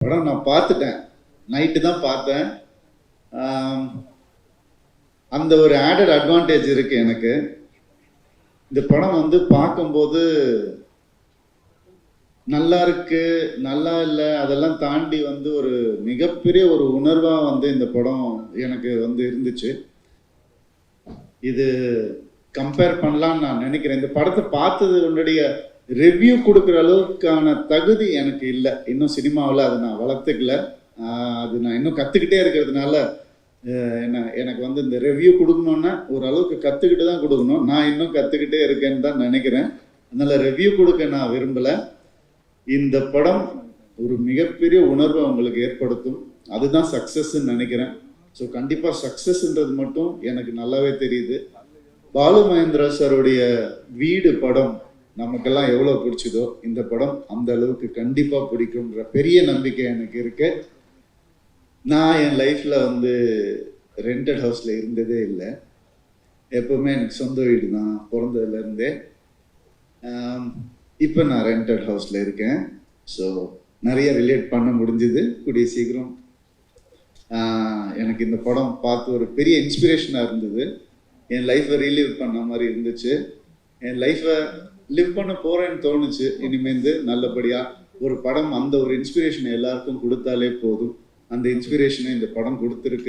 படம் நான் பார்த்துட்டேன், நைட்டு தான் பார்த்தேன். அந்த ஒரு ஆடட் அட்வான்டேஜ் இருக்கு எனக்கு. இந்த படம் வந்து பார்க்கும்போது நல்லா இருக்கு, நல்லா இல்லை, அதெல்லாம் தாண்டி வந்து ஒரு மிகப்பெரிய ஒரு உணர்வா வந்து இந்த படம் எனக்கு வந்து இருந்துச்சு. இது கம்பேர் பண்ணலாம்னு நான் நினைக்கிறேன். இந்த படத்தை பார்த்தது உன்னுடைய ரிவ்யூ கொடுக்குற அளவுக்கான தகுதி எனக்கு இல்லை. இன்னும் சினிமாவில் அதை நான் வளர்த்துக்கல. அது நான் இன்னும் கற்றுக்கிட்டே இருக்கிறதுனால எனக்கு வந்து இந்த ரிவ்யூ கொடுக்கணுன்னா ஓரளவுக்கு கற்றுக்கிட்டு தான் கொடுக்கணும். நான் இன்னும் கற்றுக்கிட்டே இருக்கேன்னு தான் நினைக்கிறேன். அதனால் ரிவ்யூ கொடுக்க நான் விரும்பலை. இந்த படம் ஒரு மிகப்பெரிய உணர்வை உங்களுக்கு ஏற்படுத்தும். அதுதான் சக்ஸஸ்ன்னு நினைக்கிறேன். ஸோ கண்டிப்பாக சக்ஸஸ்ன்றது மட்டும் எனக்கு நல்லாவே தெரியுது. பாலு மகேந்திரா சாருடைய வீடு படம் நமக்கெல்லாம் எவ்வளோ பிடிச்சதோ இந்த படம் அந்த அளவுக்கு கண்டிப்பாக பிடிக்கும்ன்ற பெரிய நம்பிக்கை எனக்கு இருக்கு. நான் என் லைஃப்பில் வந்து ரெண்டட் ஹவுஸில் இருந்ததே இல்லை. எப்போவுமே எனக்கு சொந்த வீடு தான் பிறந்ததுலேருந்தே. இப்போ நான் ரெண்டட் ஹவுஸில் இருக்கேன். ஸோ நிறைய ரிலேட் பண்ண முடிஞ்சுது. கூடிய சீக்கிரம் எனக்கு இந்த படம் பார்த்து ஒரு பெரிய இன்ஸ்பிரேஷனாக இருந்தது. என் லைஃப்பை ரீலிவ் பண்ண மாதிரி இருந்துச்சு. என் லைஃப்பை லிவ் பண்ண போகிறேன்னு தோணுச்சு. இனிமேந்து நல்லபடியாக ஒரு படம் அந்த ஒரு இன்ஸ்பிரேஷனை எல்லாருக்கும் கொடுத்தாலே போதும். அந்த இன்ஸ்பிரேஷனை இந்த படம் கொடுத்துருக்கு.